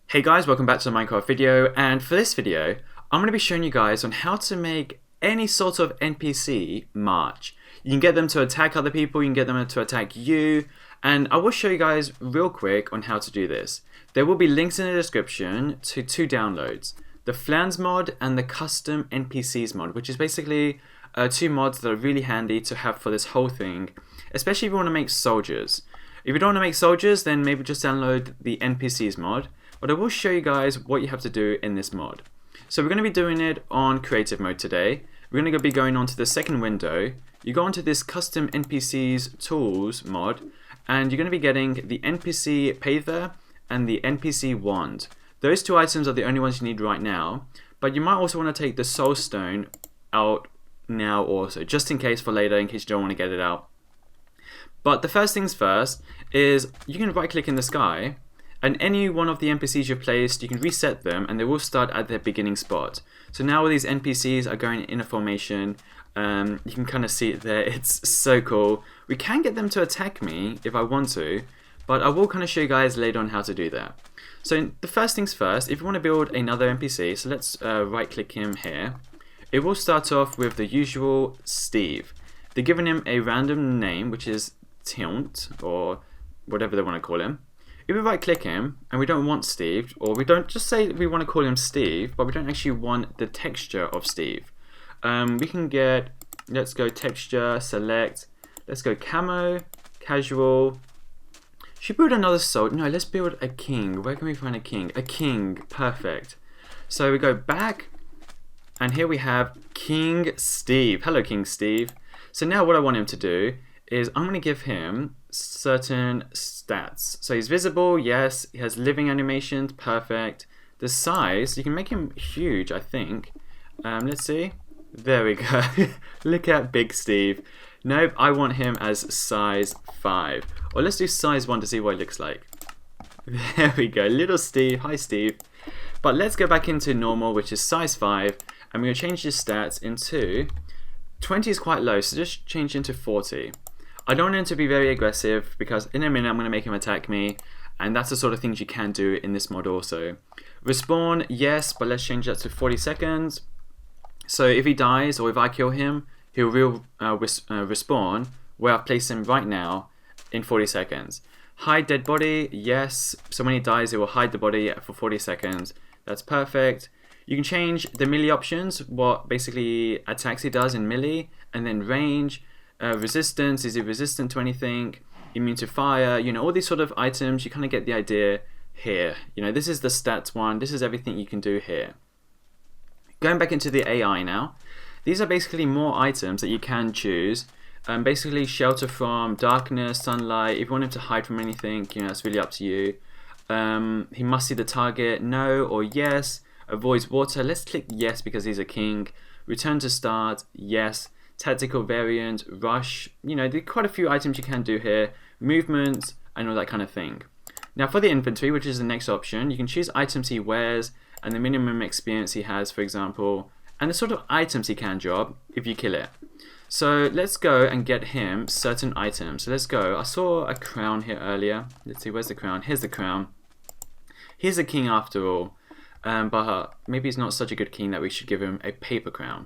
Hey guys, welcome back to the Minecraft video, and for this video I'm going to be showing you guys on how to make any sort of NPC march. You can get them to attack other people, you can get them to attack you, and I will show you guys real quick on how to do this. There will be links in the description to two downloads, the Flans Mod and the Custom NPCs mod, which is basically two mods that are really handy to have for this whole thing, especially if you want to make soldiers. If you don't want to make soldiers, then maybe just download the NPCs mod. But I will show you guys what you have to do in this mod. So we're going to be doing it on creative mode today. We're going to be going on to the second window. You go onto this custom NPCs tools mod, and you're going to be getting the NPC Pather and the NPC Wand. Those two items are the only ones you need right now, but you might also want to take the Soul Stone out now also, just in case for later, in case you don't want to get it out. But the first things first is you can right click in the sky, and any one of the NPCs you've placed, you can reset them and they will start at their beginning spot. So now all these NPCs are going in a formation. You can kind of see it there, it's so cool. We can get them to attack me if I want to, but I will kind of show you guys later on how to do that. So the first things first, if you want to build another NPC, so let's right click him here. It will start off with the usual Steve. They're giving him a random name, which is Tiont, or whatever they want to call him. If we right click him and we don't want Steve, or we don't just say we want to call him Steve, but we don't actually want the texture of Steve, we can get, let's go texture, select, let's go camo, casual. Should we build another soul? No, let's build a king. Where can we find a king? A king, perfect. So we go back, and here we have King Steve. Hello, King Steve. So now what I want him to do is I'm going to give him certain stats. So he's visible, yes. He has living animations, perfect. The size, you can make him huge, I think. Let's see. There we go. Look at Big Steve. Nope, I want him as size 5. Or let's do size 1 to see what it looks like. There we go. Little Steve. Hi, Steve. But let's go back into normal, which is size 5. And we're going to change his stats into 20 is quite low, so just change into 40. I don't want him to be very aggressive because in a minute I'm going to make him attack me, and that's the sort of things you can do in this mod also. Respawn, yes, but let's change that to 40 seconds. So if he dies or if I kill him, he'll respawn where I've placed him right now in 40 seconds. Hide dead body, yes, so when he dies it will hide the body for 40 seconds. That's perfect. You can change the melee options, what basically attacks he does in melee, and then range. Resistance, is he resistant to anything, immune to fire, you know, all these sort of items, you kind of get the idea here. You know, this is the stats one, this is everything you can do here. Going back into the AI now, these are basically more items that you can choose. Basically shelter from darkness, sunlight, if you want him to hide from anything, you know, that's really up to you. He must see the target, no or yes. Avoids water, let's click yes because he's a king. Return to start, yes. Tactical variant, rush, you know, there are quite a few items you can do here, movement and all that kind of thing. Now for the inventory, which is the next option, you can choose items he wears and the minimum experience he has, for example, and the sort of items he can drop if you kill it. So let's go and get him certain items. So let's go, I saw a crown here earlier, let's see, where's the crown? Here's the crown. He's a king after all, but maybe he's not such a good king that we should give him a paper crown.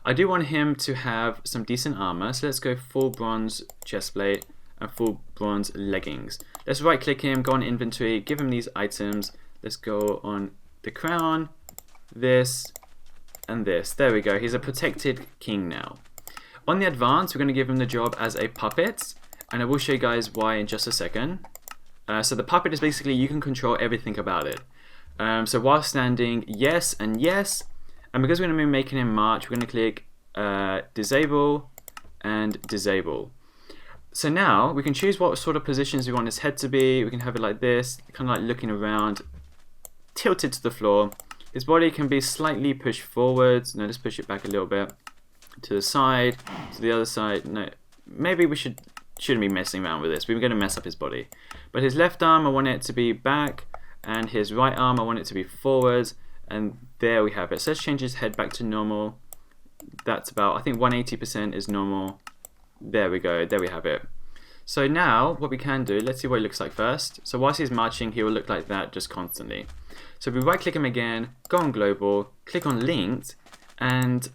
I do want him to have some decent armor, so let's go full bronze chestplate and full bronze leggings. Let's right click him, go on inventory, give him these items. Let's go on the crown, this, and this. There we go, he's a protected king now. On the advanced, we're going to give him the job as a puppet, and I will show you guys why in just a second. So the puppet is basically, you can control everything about it. So while standing, yes and yes. And because we're going to be making him march, we're going to click disable and disable. So now we can choose what sort of positions we want his head to be. We can have it like this, kind of like looking around, tilted to the floor. His body can be slightly pushed forwards. No, let's push it back a little bit. To the side, to the other side. No, maybe we shouldn't be messing around with this. We're going to mess up his body. But his left arm, I want it to be back. And his right arm, I want it to be forwards. And there we have it. So let's change his head back to normal. That's about, I think 180% is normal. There we go, there we have it. So now what we can do, let's see what it looks like first. So whilst he's marching, he will look like that just constantly. So we right click him again, go on global, click on linked, and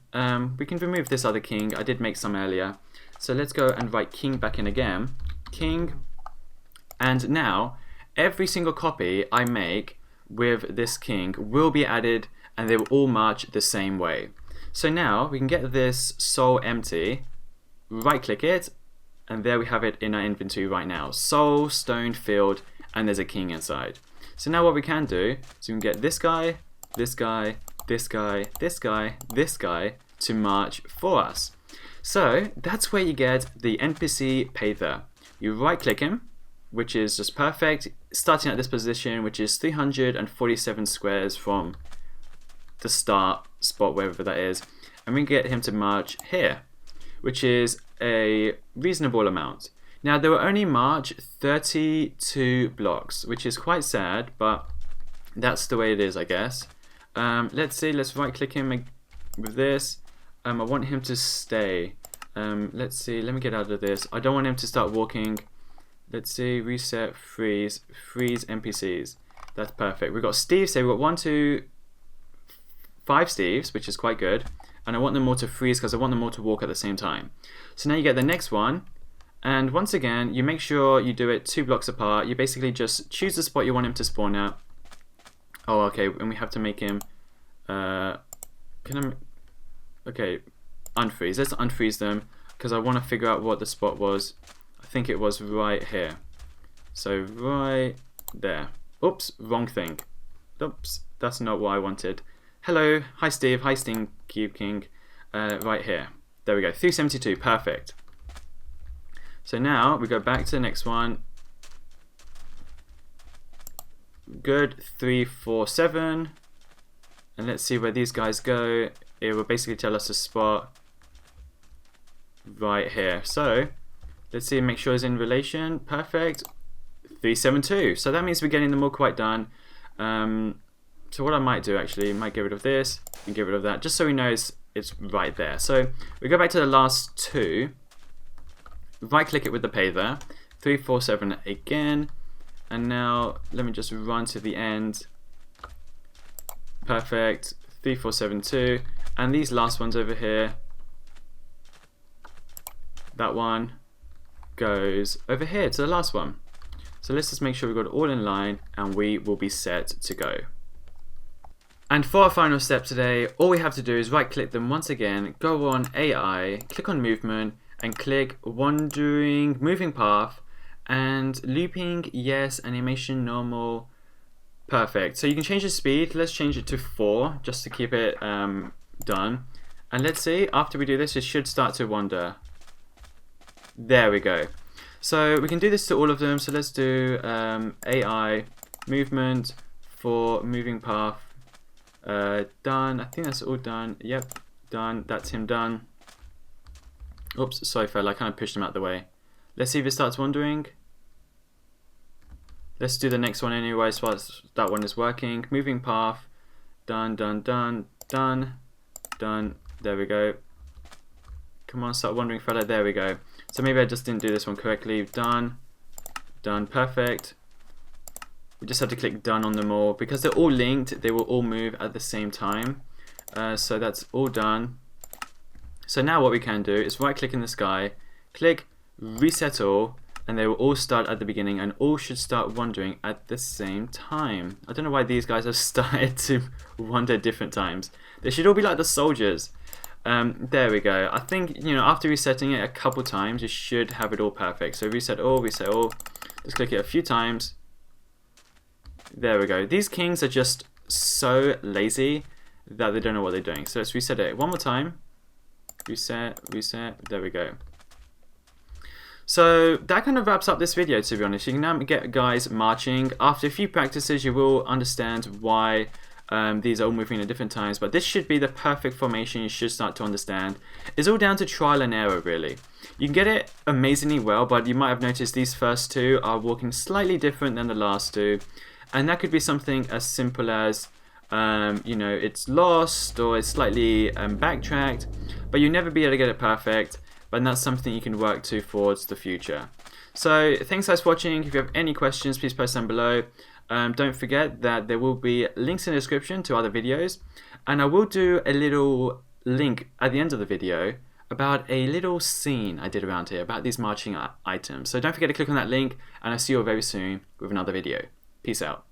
we can remove this other king. I did make some earlier. So let's go and write king back in again, king, and now every single copy I make with this king will be added and they will all march the same way. So now we can get this soul empty, right click it, and there we have it in our inventory right now. Soul, stone, field, and there's a king inside. So now what we can do is we can get this guy, this guy, this guy, this guy, this guy to march for us. So that's where you get the NPC Pather. You right click him, which is just perfect, starting at this position, which is 347 squares from the start spot, wherever that is, and we can get him to march here, which is a reasonable amount. Now there will only march 32 blocks, which is quite sad, but that's the way it is, I guess. Let's see, let's right click him with this. I want him to stay. Let's see, let me get out of this. I don't want him to start walking. Let's see, reset, freeze NPCs. That's perfect. We've got Steve, so we've got 1, 2, 5 Steves, which is quite good. And I want them all to freeze because I want them all to walk at the same time. So now you get the next one. And once again, you make sure you do it 2 blocks apart. You basically just choose the spot you want him to spawn at. Oh, okay, and we have to make him, okay, unfreeze. Let's unfreeze them because I want to figure out what the spot was. I think it was right here. So right there. Oops, wrong thing. Oops, that's not what I wanted. Hello, hi Steve, hi Sting Cube King. Right here. There we go, 372, perfect. So now we go back to the next one. Good, 347. And let's see where these guys go. It will basically tell us a spot right here. So let's see, make sure it's in relation. Perfect. 372. So that means we're getting them all quite done. So what I might do actually, I might get rid of this and get rid of that, just so we know it's right there. So we go back to the last 2. Right click it with the Pather. 347 again. And now let me just run to the end. Perfect. 3472. And these last ones over here, that one goes over here to the last one. So let's just make sure we've got it all in line and we will be set to go. And for our final step today, all we have to do is right click them once again, go on AI, click on movement, and click wandering moving path, and looping, yes, animation normal, perfect. So you can change the speed. Let's change it to 4 just to keep it done. And let's see, after we do this, it should start to wander. There we go. So we can do this to all of them. So let's do AI movement for moving path. Done. I think that's all done. Yep, done. That's him done. Oops, sorry fella, I kind of pushed him out of the way. Let's see if it starts wandering. Let's do the next one anyway, so that one is working. Moving path. Done, done, done, done, done. There we go. Come on, start wandering fella. There we go. So maybe I just didn't do this one correctly. Done. Done, perfect. We just have to click done on them all. Because they're all linked, they will all move at the same time. So that's all done. So now what we can do is right click in the sky, click reset all, and they will all start at the beginning and all should start wandering at the same time. I don't know why these guys have started to wander different times. They should all be like the soldiers. There we go. I think, you know, after resetting it a couple times, you should have it all perfect. So reset all, just click it a few times. There we go. These kings are just so lazy that they don't know what they're doing. So let's reset it one more time. Reset, there we go. So that kind of wraps up this video, to be honest. You can now get guys marching. After a few practices, you will understand why these are all moving at different times, but this should be the perfect formation you should start to understand. It's all down to trial and error, really. You can get it amazingly well, but you might have noticed these first 2 are walking slightly different than the last 2, and that could be something as simple as you know, it's lost or it's slightly backtracked, but you'll never be able to get it perfect, but that's something you can work towards the future. So thanks guys for watching. If you have any questions, please post them below. don't forget that there will be links in the description to other videos, and I will do a little link at the end of the video about a little scene I did around here about these marching items. So don't forget to click on that link, and I'll see you all very soon with another video. Peace out.